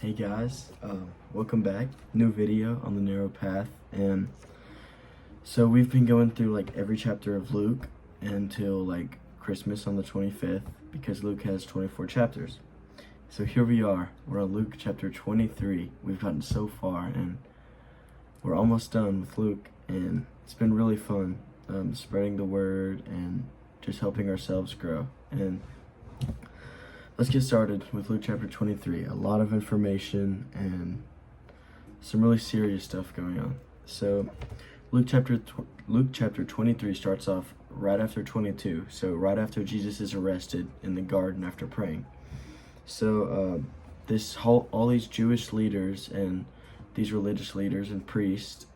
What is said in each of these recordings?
Hey guys, welcome back. New video on the narrow path. And so we've been going through like every chapter of Luke until like Christmas on the 25th, because Luke has 24 chapters. So here we are, we're on Luke chapter 23. We've gotten so far and we're almost done with Luke, and it's been really fun spreading the word and just helping ourselves grow. And let's get started with Luke chapter 23. A lot of information and some really serious stuff going on. So Luke chapter 23 starts off right after 22. So right after Jesus is arrested in the garden after praying. So all these Jewish leaders and these religious leaders and priests,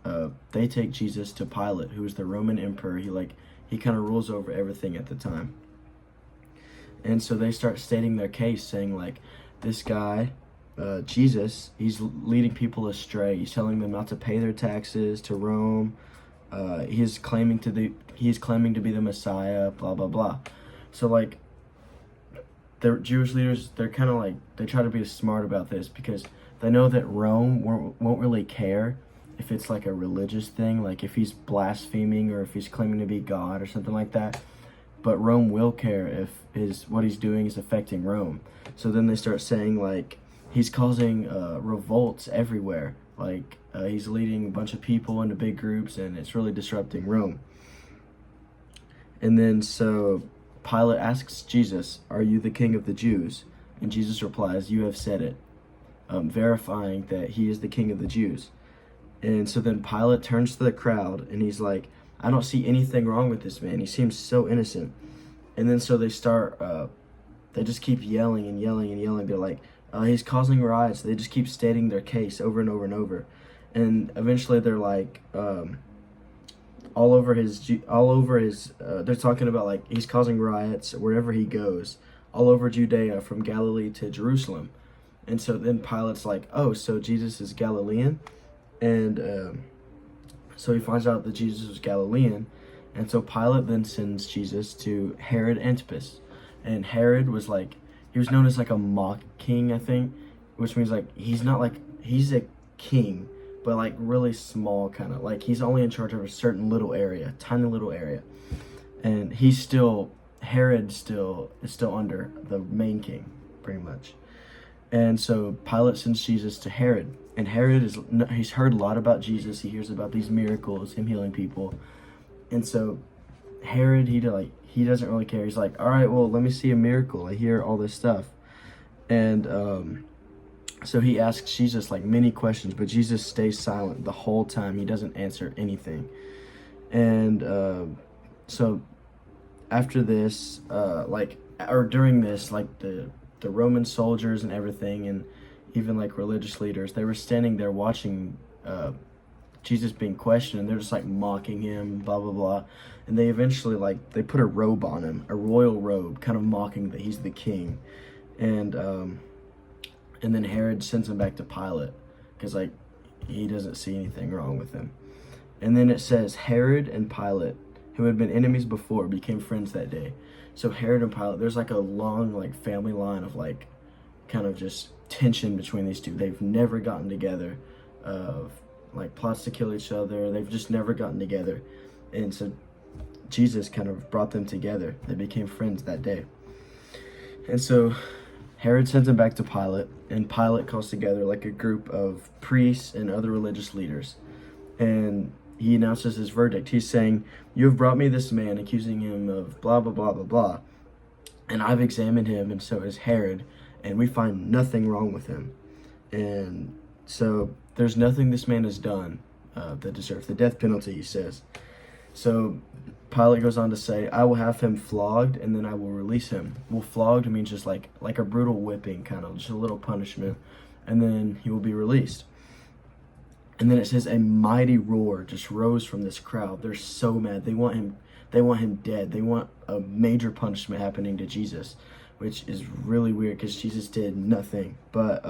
they take Jesus to Pilate, who is the Roman emperor. He kind of rules over everything at the time. And so they start stating their case, saying like, this guy, Jesus, he's leading people astray. He's telling them not to pay their taxes to Rome. He's claiming to be the Messiah, blah, blah, blah. So like, the Jewish leaders, they're kind of like, they try to be smart about this because they know that Rome won't really care if it's like a religious thing, like if he's blaspheming or if he's claiming to be God or something like that. But Rome will care if what he's doing is affecting Rome. So then they start saying like he's causing revolts everywhere. Like he's leading a bunch of people into big groups and it's really disrupting Rome. And then so Pilate asks Jesus, "Are you the king of the Jews?" And Jesus replies, "You have said it," verifying that he is the king of the Jews. And so then Pilate turns to the crowd and he's like, "I don't see anything wrong with this man. He seems so innocent." And then so they start, they just keep yelling and yelling and yelling. They're like, he's causing riots. They just keep stating their case over and over and over. And eventually they're like, they're talking about like, he's causing riots wherever he goes, all over Judea, from Galilee to Jerusalem. And so then Pilate's like, oh, so Jesus is Galilean? And so he finds out that Jesus was Galilean. And so Pilate then sends Jesus to Herod Antipas. And Herod was like, he was known as like a mock king, I think, which means like, he's a king, but like really small kind of, like he's only in charge of a certain little area, tiny little area. And Herod is still under the main king, pretty much. And so Pilate sends Jesus to Herod. And Herod he's heard a lot about Jesus. He hears about these miracles, him healing people. And so Herod, he doesn't really care. He's like, all right, well, let me see a miracle. I hear all this stuff. And so he asks Jesus like many questions, but Jesus stays silent the whole time. He doesn't answer anything. And so after this, during this, like the Roman soldiers and everything, and even like religious leaders, they were standing there watching Jesus being questioned, and they're just like mocking him, blah blah blah. And they eventually they put a robe on him, a royal robe, kind of mocking that he's the king. And then Herod sends him back to Pilate because like he doesn't see anything wrong with him. And then it says Herod and Pilate, who had been enemies before, became friends that day. So Herod and Pilate, there's like a long like family line of like kind of just tension between these two. They've never gotten together, like plots to kill each other. They've just never gotten together. And so Jesus kind of brought them together. They became friends that day. And so Herod sends him back to Pilate, and Pilate calls together like a group of priests and other religious leaders. And he announces his verdict. He's saying, "You have brought me this man, accusing him of blah, blah, blah, blah, blah. And I've examined him, and so has Herod, and we find nothing wrong with him. And so there's nothing this man has done that deserves the death penalty," he says. So Pilate goes on to say, "I will have him flogged, and then I will release him." Well, flogged means just like a brutal whipping, kind of just a little punishment, and then he will be released. And then it says a mighty roar just rose from this crowd. They're so mad. They want him dead. They want a major punishment happening to Jesus, which is really weird because Jesus did nothing. But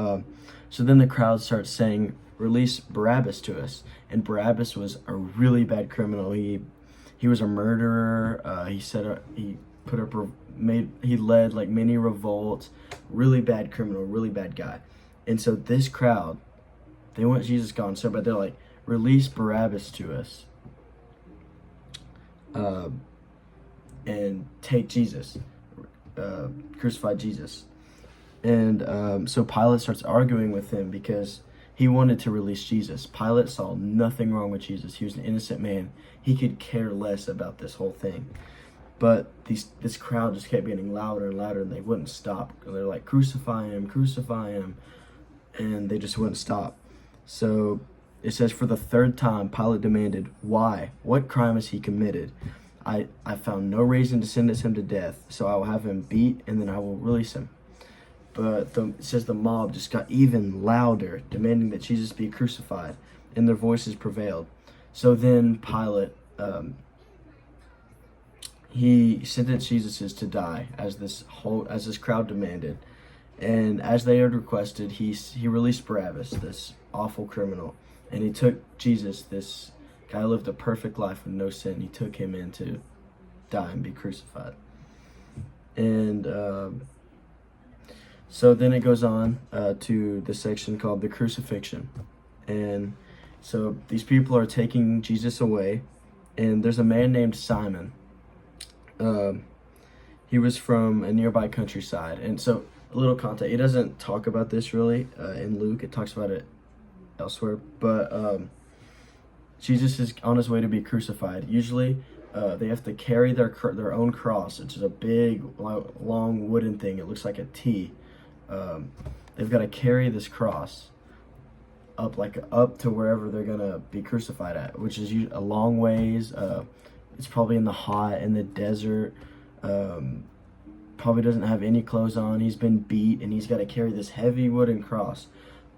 so then the crowd starts saying, "Release Barabbas to us." And Barabbas was a really bad criminal. He was a murderer. He led like many revolts. Really bad criminal, really bad guy. And so this crowd, they want Jesus gone so bad. They're like, release Barabbas to us, and take Jesus, crucify Jesus. And so Pilate starts arguing with him because he wanted to release Jesus. Pilate saw nothing wrong with Jesus. He was an innocent man. He could care less about this whole thing. But this crowd just kept getting louder and louder, and they wouldn't stop. They're like, crucify him, crucify him. And they just wouldn't stop. So it says, for the third time, Pilate demanded, why? What crime has he committed? I found no reason to sentence him to death, so I will have him beat, and then I will release him. But it says the mob just got even louder, demanding that Jesus be crucified, and their voices prevailed. So then Pilate, he sentenced Jesus to die, as this crowd demanded. And as they had requested, he released Barabbas, this awful criminal. And he took Jesus, this guy who lived a perfect life with no sin. He took him in to die and be crucified. And so then it goes on to the section called the crucifixion. And so these people are taking Jesus away. And there's a man named Simon. He was from a nearby countryside. And so a little context. It doesn't talk about this really in Luke. It talks about it elsewhere. But Jesus is on his way to be crucified. Usually they have to carry their own cross, which is a big, long wooden thing. It looks like a T. They've got to carry this cross up to wherever they're going to be crucified at, which is a long ways. It's probably in the desert. Probably doesn't have any clothes on. He's been beat, and he's got to carry this heavy wooden cross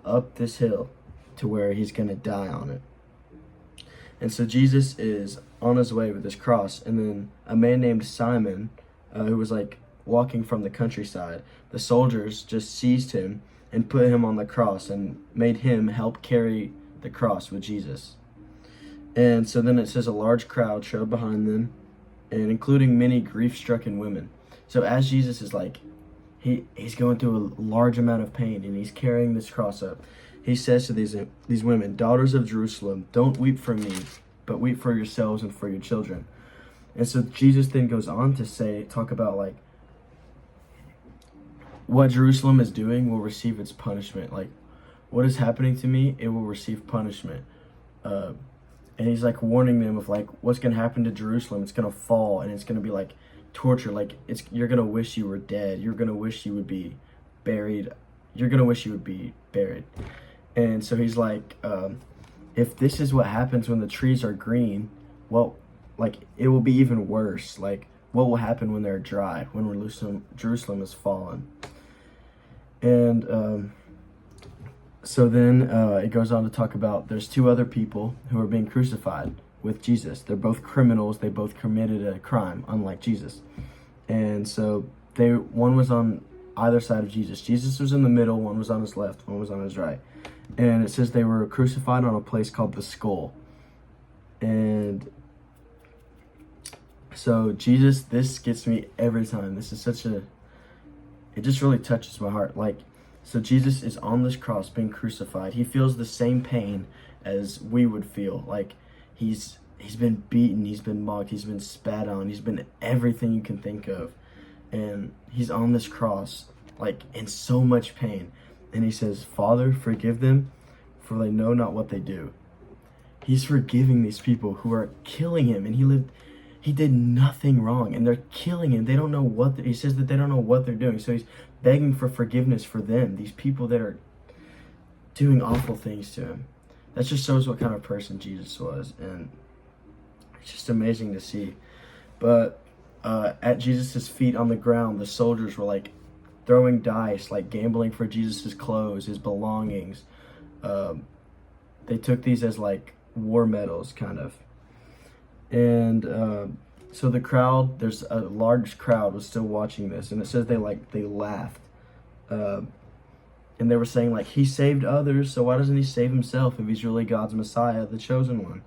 up this hill to where he's going to die on it. And so Jesus is on his way with this cross, and then a man named Simon, who was like walking from the countryside, the soldiers just seized him and put him on the cross and made him help carry the cross with Jesus. And so then it says a large crowd showed behind them, and including many grief-stricken women. So as Jesus is like, he's going through a large amount of pain, and he's carrying this cross up, he says to these women, daughters of Jerusalem, don't weep for me, but weep for yourselves and for your children. And so Jesus then goes on to talk about like, what Jerusalem is doing will receive its punishment. Like, what is happening to me, it will receive punishment. And he's like warning them of like what's going to happen to Jerusalem. It's going to fall, and it's going to be like torture. Like you're going to wish you were dead. You're going to wish you would be buried. You're going to wish you would be buried. And so he's like, if this is what happens when the trees are green, well, like it will be even worse. Like what will happen when they're dry, when Jerusalem is fallen. And so then it goes on to talk about there's two other people who are being crucified with Jesus. They're both criminals. They both committed a crime, unlike Jesus. And so one was on either side of Jesus. Jesus was in the middle. One was on his left. One was on his right. And it says they were crucified on a place called the Skull. And so Jesus, this gets me every time. This is it just really touches my heart. Like, so Jesus is on this cross being crucified. He feels the same pain as we would feel. Like he's been beaten, he's been mocked, he's been spat on, he's been everything you can think of. And he's on this cross, like in so much pain. And he says, Father, forgive them, for they know not what they do. He's forgiving these people who are killing him, and he did nothing wrong, and they're killing him. They don't know he says that they don't know what they're doing. So he's begging for forgiveness for them, these people that are doing awful things to him. That just shows what kind of person Jesus was, and it's just amazing to see. But at Jesus' feet on the ground, the soldiers were like throwing dice, like gambling for Jesus' clothes, his belongings. They took these as like war medals, kind of. And so the crowd, there's a large crowd was still watching this, and it says they laughed. And they were saying like, he saved others, so why doesn't he save himself if he's really God's Messiah, the chosen one?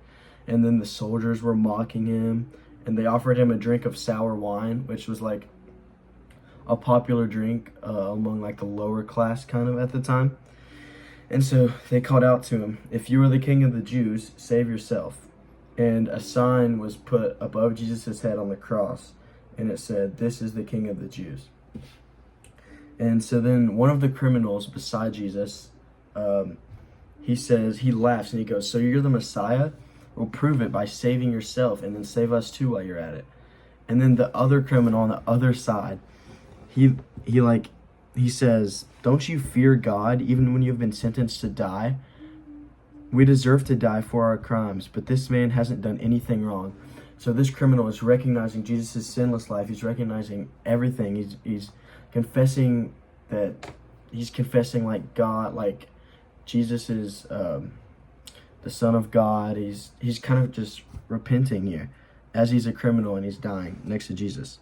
And then the soldiers were mocking him, and they offered him a drink of sour wine, which was like a popular drink among like the lower class kind of at the time. And so they called out to him, "If you are the king of the Jews, save yourself." And a sign was put above Jesus' head on the cross, and it said, "This is the king of the Jews." And so then one of the criminals beside Jesus, he laughs and he goes, "So you're the Messiah? Well, prove it by saving yourself, and then save us too while you're at it." And then the other criminal on the other side, he says, "Don't you fear God even when you've been sentenced to die? We deserve to die for our crimes, but this man hasn't done anything wrong." So this criminal is recognizing Jesus' sinless life. He's recognizing everything. He's confessing like God, like Jesus is the Son of God. He's kind of just repenting here as he's a criminal and he's dying next to Jesus.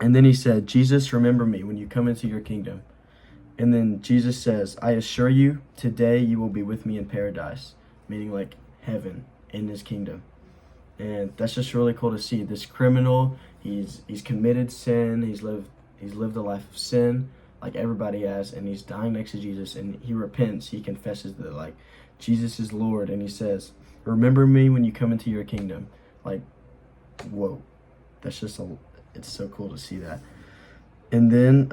And then he said, "Jesus, remember me when you come into your kingdom." And then Jesus says, "I assure you, today you will be with me in paradise," meaning like heaven, in his kingdom. And that's just really cool to see. This criminal, he's committed sin, he's lived a life of sin like everybody has, and he's dying next to Jesus, and he repents, he confesses that like Jesus is Lord, and he says, "Remember me when you come into your kingdom." Like, whoa, it's so cool to see that. And then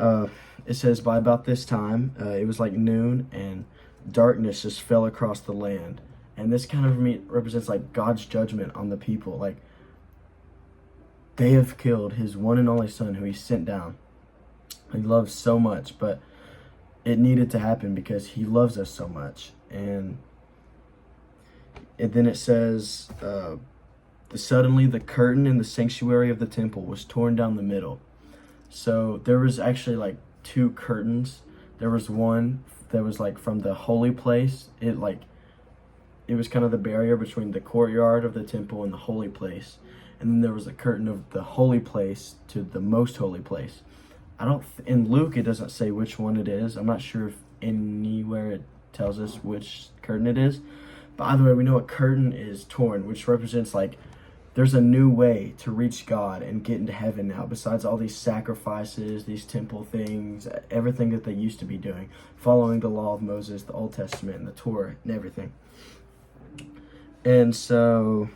it says, by about this time, it was like noon, and darkness just fell across the land. And this kind of represents like God's judgment on the people. Like, they have killed his one and only son who he sent down. He loves so much, but it needed to happen because he loves us so much. And then it says, suddenly the curtain in the sanctuary of the temple was torn down the middle. So there was actually like two curtains. There was one that was like from the holy place. It was kind of the barrier between the courtyard of the temple and the holy place. And then there was a curtain of the holy place to the most holy place. In Luke, it doesn't say which one it is. I'm not sure if anywhere it tells us which curtain it is. But either way, we know a curtain is torn, which represents like there's a new way to reach God and get into heaven now, besides all these sacrifices, these temple things, everything that they used to be doing, following the law of Moses, the Old Testament, and the Torah, and everything. And so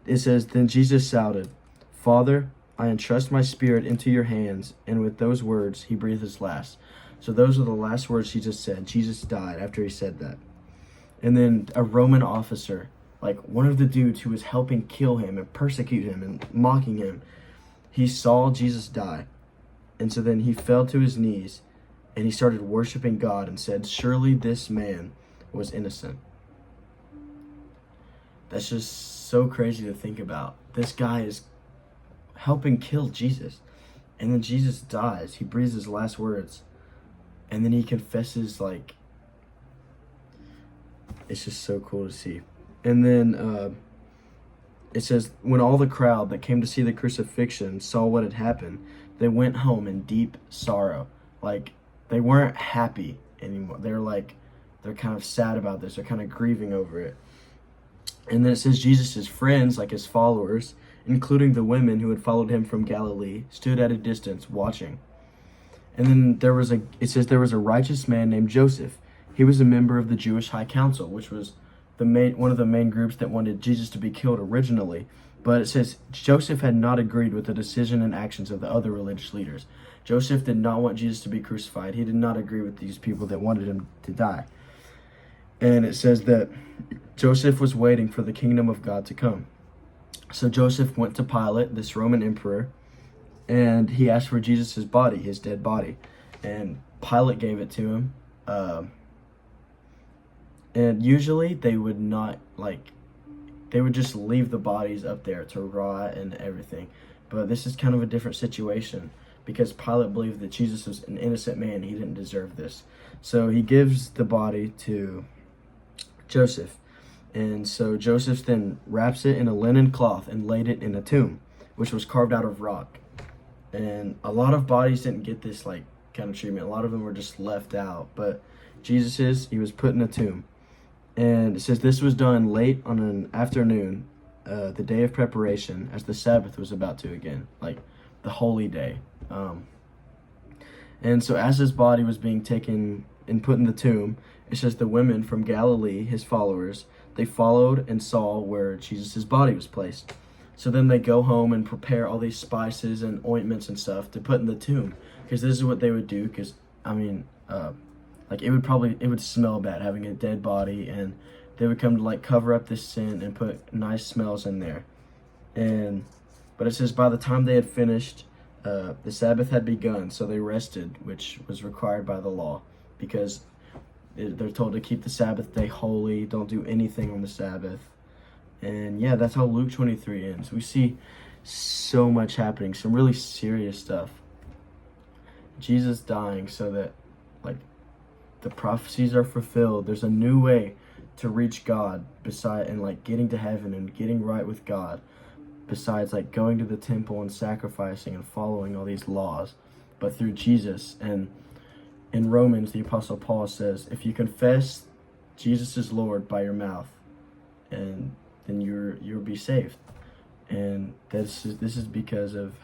it says, then Jesus shouted, "Father, I entrust my spirit into your hands." And with those words, he breathed his last. So those are the last words Jesus said. Jesus died after he said that. And then a Roman officer, like one of the dudes who was helping kill him and persecute him and mocking him, he saw Jesus die. And so then he fell to his knees and he started worshiping God and said, "Surely this man was innocent." That's just so crazy to think about. This guy is helping kill Jesus. And then Jesus dies. He breathes his last words. And then he confesses, like, it's just so cool to see. And then it says, when all the crowd that came to see the crucifixion saw what had happened, they went home in deep sorrow. Like, they weren't happy anymore. They're kind of sad about this. They're kind of grieving over it. And then it says Jesus' friends, like his followers, including the women who had followed him from Galilee, stood at a distance watching. And then it says there was a righteous man named Joseph. He was a member of the Jewish High Council, which was one of the main groups that wanted Jesus to be killed originally. But it says Joseph had not agreed with the decision and actions of the other religious leaders. Joseph did not want Jesus to be crucified. He did not agree with these people that wanted him to die. And it says that Joseph was waiting for the kingdom of God to come. So Joseph went to Pilate, this Roman emperor, and he asked for Jesus' body, his dead body. And Pilate gave it to him. And usually they would not, they would just leave the bodies up there to rot and everything. But this is kind of a different situation because Pilate believed that Jesus was an innocent man. He didn't deserve this. So he gives the body to Joseph. And so Joseph then wraps it in a linen cloth and laid it in a tomb, which was carved out of rock. And a lot of bodies didn't get this kind of treatment. A lot of them were just left out. But he was put in a tomb. And it says this was done late on an afternoon, the day of preparation, as the Sabbath was about to again, like the holy day. And so as his body was being taken and put in the tomb, it says the women from Galilee, his followers, they followed and saw where Jesus' body was placed. So then they go home and prepare all these spices and ointments and stuff to put in the tomb, because this is what they would do. Because like it would smell bad having a dead body, and they would come to like cover up this sin and put nice smells in there. But it says by the time they had finished, the Sabbath had begun, so they rested, which was required by the law, because they're told to keep the Sabbath day holy, don't do anything on the Sabbath. And yeah, that's how Luke 23 ends. We see so much happening, some really serious stuff. Jesus dying so that like the prophecies are fulfilled. There's a new way to reach God and like getting to heaven and getting right with God, besides like going to the temple and sacrificing and following all these laws, but through Jesus. And in Romans, the Apostle Paul says, if you confess Jesus is Lord by your mouth, and then you'll be saved. And this is because of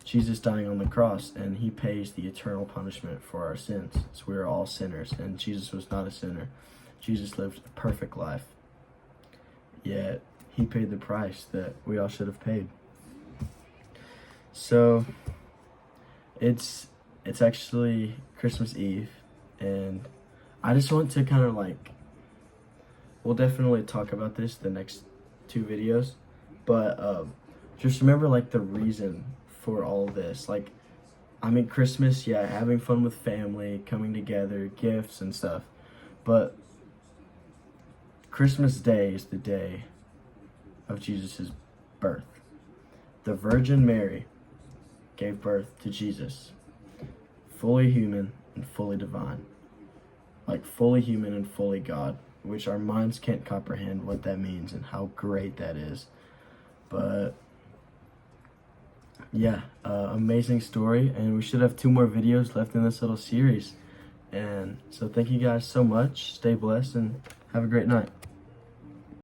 Jesus dying on the cross, and he pays the eternal punishment for our sins. So we're all sinners, and Jesus was not a sinner. Jesus lived a perfect life, yet he paid the price that we all should have paid. So it's actually Christmas Eve, and I just want to kind of like, we'll definitely talk about this the next 2 videos, but just remember like the reason for all this. Like, I mean, Christmas, yeah, having fun with family, coming together, gifts and stuff, but Christmas Day is the day of Jesus' birth. The Virgin Mary gave birth to Jesus, fully human and fully divine, like fully human and fully God, which our minds can't comprehend what that means and how great that is. But yeah, amazing story, and we should have 2 more videos left in this little series. And so thank you guys so much. Stay blessed and have a great night.